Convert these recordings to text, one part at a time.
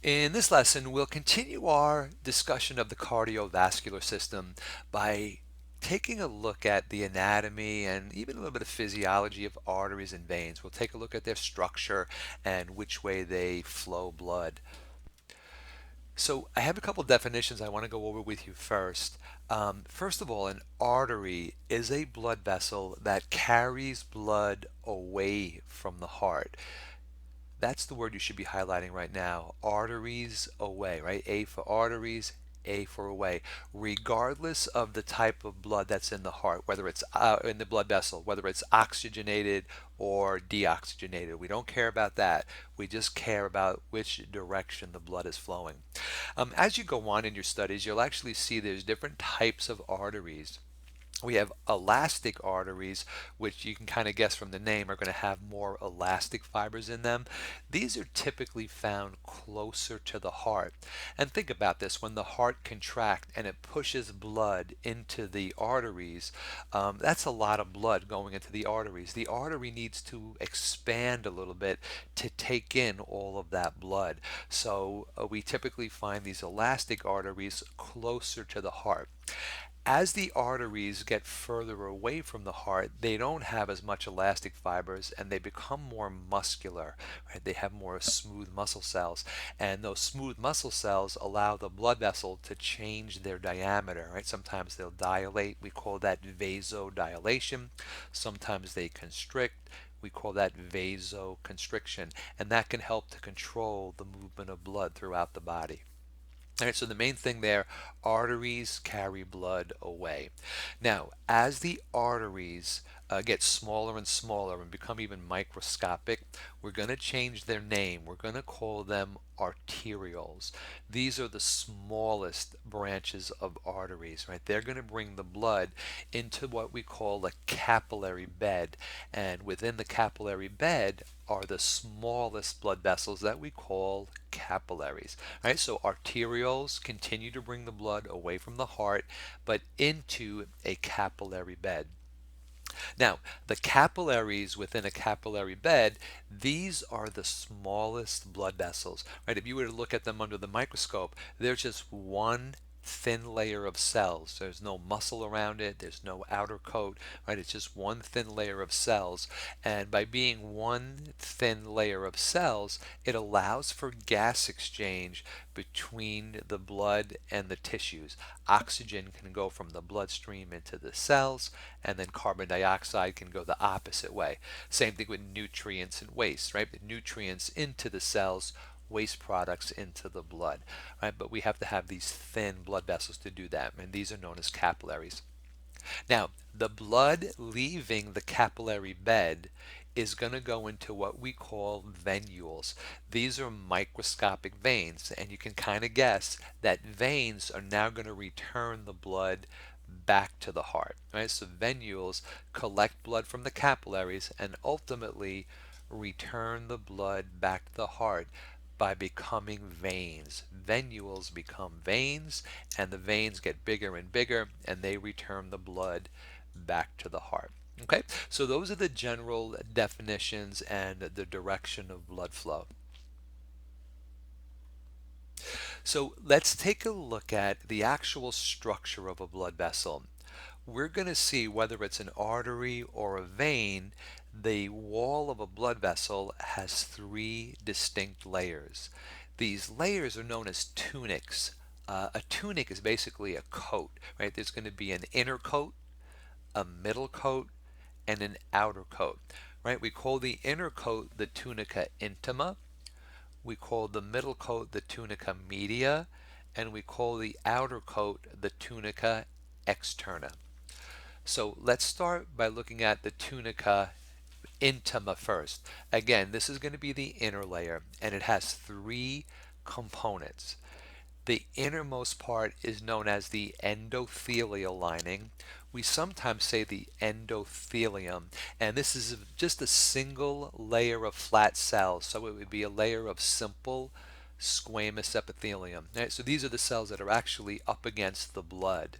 In this lesson, we'll continue our discussion of the cardiovascular system by taking a look at the anatomy and even a little bit of physiology of arteries and veins. We'll take a look at their structure and which way they flow blood. So I have a couple definitions I want to go over with you first. First of all, an artery is a blood vessel that carries blood away from the heart. That's the word you should be highlighting right now. Arteries away, right? A for arteries, A for away. Regardless of the type of blood that's in the heart, whether it's in the blood vessel, whether it's oxygenated or deoxygenated. We don't care about that. We just care about which direction the blood is flowing. As you go on in your studies, you'll actually see there's different types of arteries. We have elastic arteries, which you can kind of guess from the name are going to have more elastic fibers in them. These are typically found closer to the heart. And think about this, when the heart contracts and it pushes blood into the arteries, that's a lot of blood going into the arteries. The artery needs to expand a little bit to take in all of that blood. So we typically find these elastic arteries closer to the heart. As the arteries get further away from the heart, they don't have as much elastic fibers and they become more muscular, right? They have more smooth muscle cells, and those smooth muscle cells allow the blood vessel to change their diameter, right? Sometimes they'll dilate, we call that vasodilation. Sometimes they constrict, we call that vasoconstriction, and that can help to control the movement of blood throughout the body. All right, so the main thing there, arteries carry blood away. Now, as the arteries get smaller and smaller and become even microscopic, we're going to change their name. We're going to call them arterioles. These are the smallest branches of arteries, right? They're going to bring the blood into what we call a capillary bed. And within the capillary bed are the smallest blood vessels that we call capillaries. Right? So arterioles continue to bring the blood away from the heart, but into a capillary bed. Now, the capillaries within a capillary bed, these are the smallest blood vessels, right? If you were to look at them under the microscope, they're just one thin layer of cells. There's no muscle around it, there's no outer coat, right? It's just one thin layer of cells. And by being one thin layer of cells, it allows for gas exchange between the blood and the tissues. Oxygen can go from the bloodstream into the cells, and then carbon dioxide can go the opposite way. Same thing with nutrients and waste, right? The nutrients into the cells, waste products into the blood, right? But we have to have these thin blood vessels to do that, and these are known as capillaries. Now, the blood leaving the capillary bed is going to go into what we call venules. These are microscopic veins, and you can kind of guess that veins are now going to return the blood back to the heart, right? So venules collect blood from the capillaries and ultimately return the blood back to the heart by becoming veins. Venules become veins, and the veins get bigger and bigger, and they return the blood back to the heart. Okay, so those are the general definitions and the direction of blood flow. So let's take a look at the actual structure of a blood vessel. We're going to see whether it's an artery or a vein. The wall of a blood vessel has three distinct layers. These layers are known as tunics. A tunic is basically a coat, right? There's going to be an inner coat, a middle coat, and an outer coat, right? We call the inner coat the tunica intima. We call the middle coat the tunica media, and we call the outer coat the tunica externa. So let's start by looking at the tunica intima first. Again, this is going to be the inner layer, and it has three components. The innermost part is known as the endothelial lining. We sometimes say the endothelium, and this is just a single layer of flat cells, so it would be a layer of simple squamous epithelium. Right? So these are the cells that are actually up against the blood.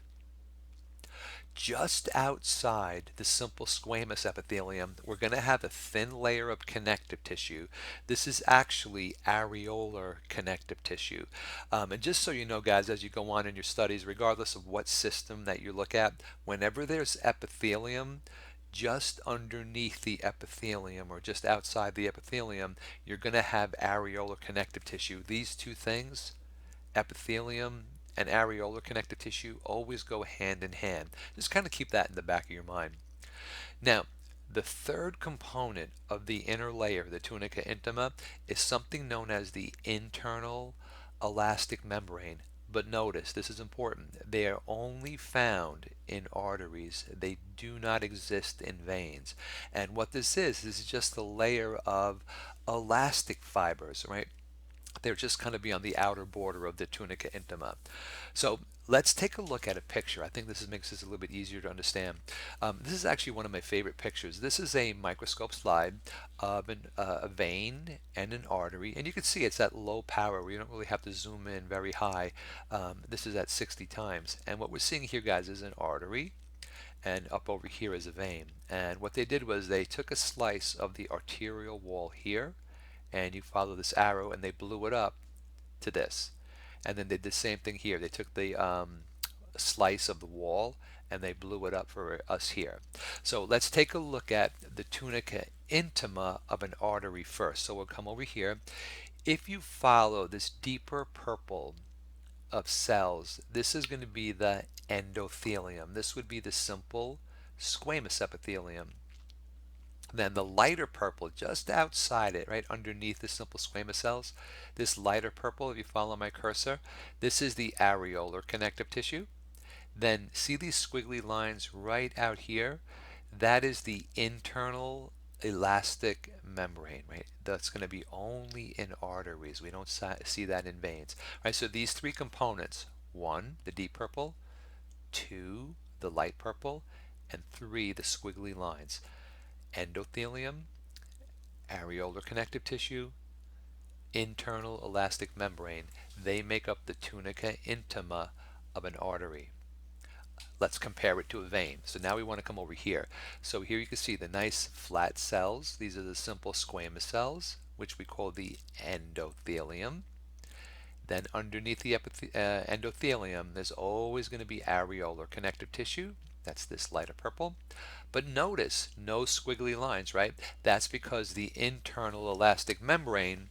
Just outside the simple squamous epithelium, we're going to have a thin layer of connective tissue. This is actually areolar connective tissue. And just so you know, guys, as you go on in your studies, regardless of what system that you look at, whenever there's epithelium, just underneath the epithelium or just outside the epithelium, you're going to have areolar connective tissue. These two things, epithelium and areolar connective tissue, always go hand in hand. Just kind of keep that in the back of your mind. Now, the third component of the inner layer, the tunica intima, is something known as the internal elastic membrane. But notice, this is important, they are only found in arteries. They do not exist in veins. And what this is just a layer of elastic fibers, right? They're just kind of be on the outer border of the tunica intima. So let's take a look at a picture. I think makes this a little bit easier to understand. This is actually one of my favorite pictures. This is a microscope slide of a vein and an artery, and you can see it's at low power where you don't really have to zoom in very high. This is at 60 times, and what we're seeing here, guys, is an artery, and up over here is a vein. And what they did was they took a slice of the arterial wall here, and you follow this arrow, and they blew it up to this. And then they did the same thing here. They took the slice of the wall and they blew it up for us here. So let's take a look at the tunica intima of an artery first. So we'll come over here. If you follow this deeper purple of cells, this is going to be the endothelium. This would be the simple squamous epithelium. Then the lighter purple just outside it, right underneath the simple squamous cells, this lighter purple, if you follow my cursor, this is the areolar connective tissue. Then see these squiggly lines right out here? That is the internal elastic membrane, right? That's going to be only in arteries. We don't see that in veins. Right, so these three components, 1, the deep purple, 2, the light purple, and 3, the squiggly lines. Endothelium, areolar connective tissue, internal elastic membrane. They make up the tunica intima of an artery. Let's compare it to a vein. So now we want to come over here. So here you can see the nice flat cells. These are the simple squamous cells, which we call the endothelium. Then underneath the endothelium, there's always going to be areolar connective tissue. That's this lighter purple. But notice, no squiggly lines, right? That's because the internal elastic membrane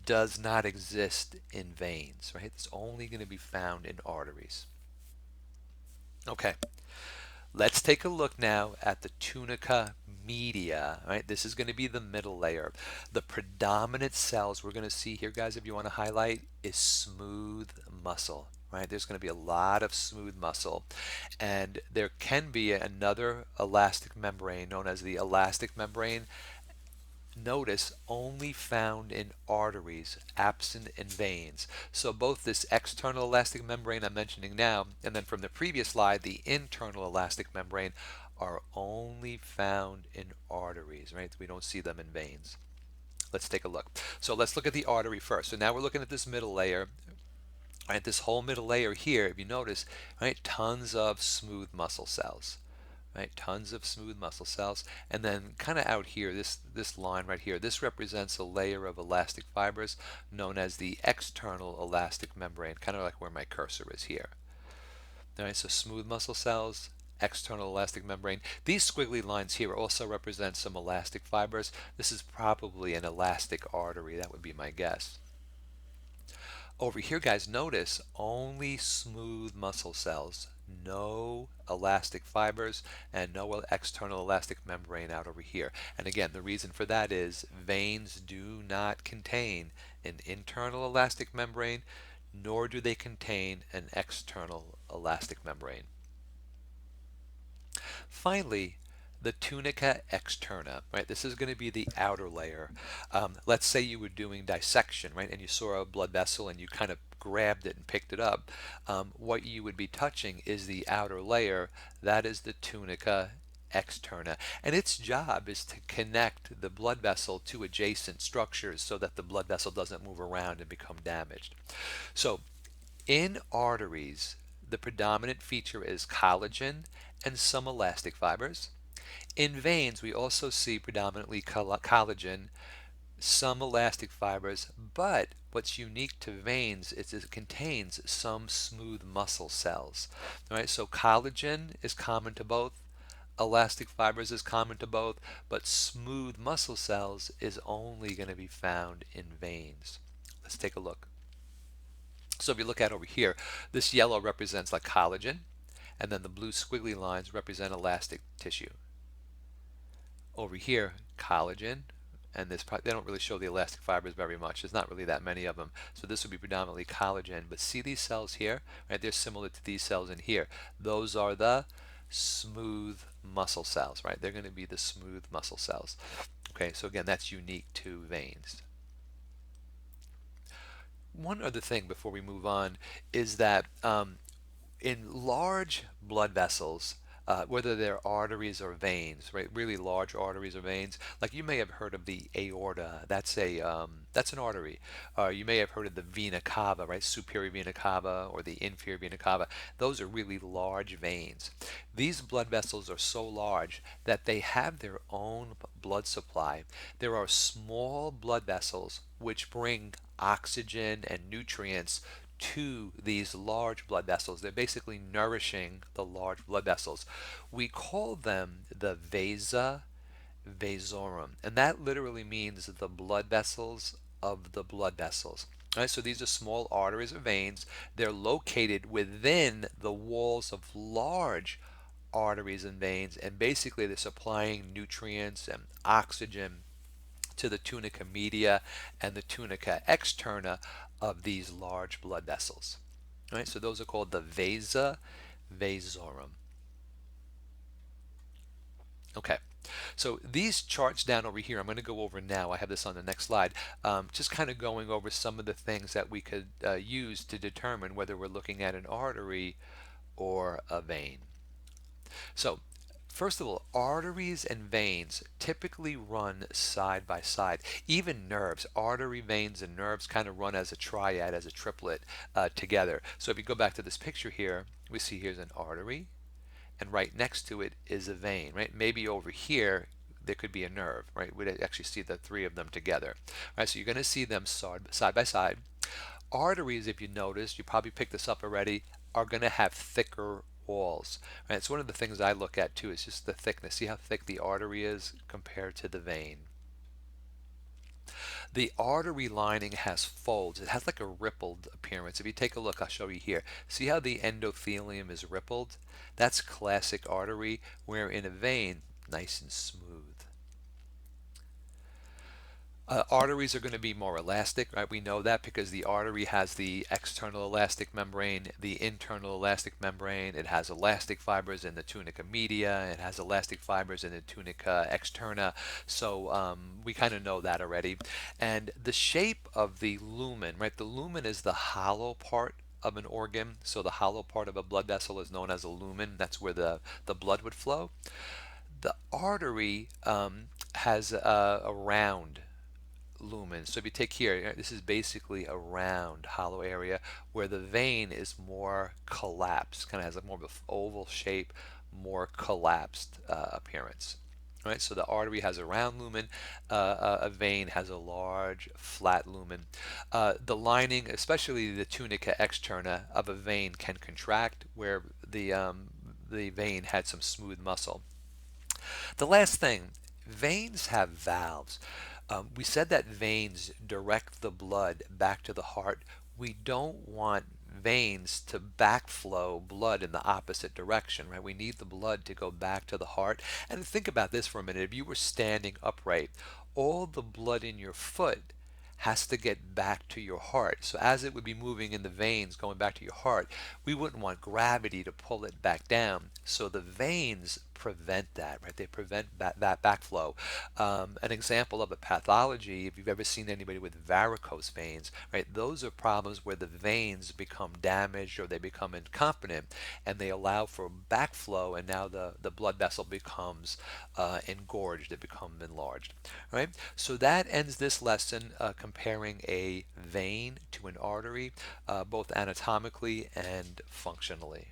does not exist in veins, right? It's only going to be found in arteries. Okay, let's take a look now at the tunica media, right? This is going to be the middle layer. The predominant cells we're going to see here, guys, if you want to highlight, is smooth muscle, right? There's going to be a lot of smooth muscle, and there can be another elastic membrane known as the elastic membrane. Notice only found in arteries, absent in veins. So both this external elastic membrane I'm mentioning now, and then from the previous slide, the internal elastic membrane, are only found in arteries, right? We don't see them in veins. Let's take a look. So let's look at the artery first. So now we're looking at this middle layer. Right, this whole middle layer here, if you notice, right, tons of smooth muscle cells. Right, tons of smooth muscle cells, and then kind of out here, this line right here, this represents a layer of elastic fibers known as the external elastic membrane, kind of like where my cursor is here. All right, so smooth muscle cells, external elastic membrane. These squiggly lines here also represent some elastic fibers. This is probably an elastic artery, that would be my guess. Over here, guys, notice only smooth muscle cells, no elastic fibers, and no external elastic membrane out over here. And again, the reason for that is veins do not contain an internal elastic membrane, nor do they contain an external elastic membrane. Finally, the tunica externa, right? This is going to be the outer layer. Let's say you were doing dissection, right? And you saw a blood vessel and you kind of grabbed it and picked it up. What you would be touching is the outer layer. That is the tunica externa. And its job is to connect the blood vessel to adjacent structures so that the blood vessel doesn't move around and become damaged. So in arteries, the predominant feature is collagen and some elastic fibers. In veins, we also see predominantly collagen, some elastic fibers, but what's unique to veins is it contains some smooth muscle cells. All right, so collagen is common to both, elastic fibers is common to both, but smooth muscle cells is only going to be found in veins. Let's take a look. So if you look at over here, this yellow represents like collagen, and then the blue squiggly lines represent elastic tissue. Over here, collagen, and they don't really show the elastic fibers very much. There's not really that many of them. So this would be predominantly collagen. But see these cells here? Right? They're similar to these cells in here. Those are the smooth muscle cells, right? They're going to be the smooth muscle cells. Okay, so again, that's unique to veins. One other thing before we move on is that in large blood vessels, whether they're arteries or veins, right? Really large arteries or veins. Like you may have heard of the aorta. That's an artery. You may have heard of the vena cava, right? Superior vena cava or the inferior vena cava. Those are really large veins. These blood vessels are so large that they have their own blood supply. There are small blood vessels which bring oxygen and nutrients to these large blood vessels. They're basically nourishing the large blood vessels. We call them the vasa vasorum, and that literally means the blood vessels of the blood vessels. All right, so these are small arteries or veins. They're located within the walls of large arteries and veins, and basically they're supplying nutrients and oxygen to the tunica media and the tunica externa of these large blood vessels. All right, so those are called the vasa vasorum. Okay, so these charts down over here, I'm going to go over now. I have this on the next slide. Just kind of going over some of the things that we could use to determine whether we're looking at an artery or a vein. So first of all, arteries and veins typically run side by side. Even nerves, artery, veins, and nerves kind of run as a triad, as a triplet together. So if you go back to this picture here, we see here's an artery, and right next to it is a vein, right? Maybe over here there could be a nerve, right? We'd actually see the three of them together. All right, so you're going to see them side by side. Arteries, if you notice, you probably picked this up already, are going to have thicker walls. Right? It's one of the things I look at too, is just the thickness. See how thick the artery is compared to the vein. The artery lining has folds. It has like a rippled appearance. If you take a look, I'll show you here. See how the endothelium is rippled? That's classic artery, where in a vein, nice and smooth. Arteries are going to be more elastic, right? We know that because the artery has the external elastic membrane, the internal elastic membrane. It has elastic fibers in the tunica media. It has elastic fibers in the tunica externa. So we kind of know that already. And the shape of the lumen, right? The lumen is the hollow part of an organ. So the hollow part of a blood vessel is known as a lumen. That's where the blood would flow. The artery has a round lumen. So if you take here, this is basically a round hollow area where the vein is more collapsed, kind of has a more of an oval shape, more collapsed appearance. Right, so the artery has a round lumen, a vein has a large flat lumen. The lining, especially the tunica externa of a vein, can contract where the vein had some smooth muscle. The last thing, veins have valves. We said that veins direct the blood back to the heart. We don't want veins to backflow blood in the opposite direction, right? We need the blood to go back to the heart. And think about this for a minute. If you were standing upright, all the blood in your foot has to get back to your heart. So as it would be moving in the veins going back to your heart, we wouldn't want gravity to pull it back down. So the veins prevent that, right? They prevent that backflow. An example of a pathology, if you've ever seen anybody with varicose veins, right? Those are problems where the veins become damaged or they become incompetent and they allow for backflow, and now the blood vessel becomes engorged, it becomes enlarged, right? So that ends this lesson comparing a vein to an artery, both anatomically and functionally.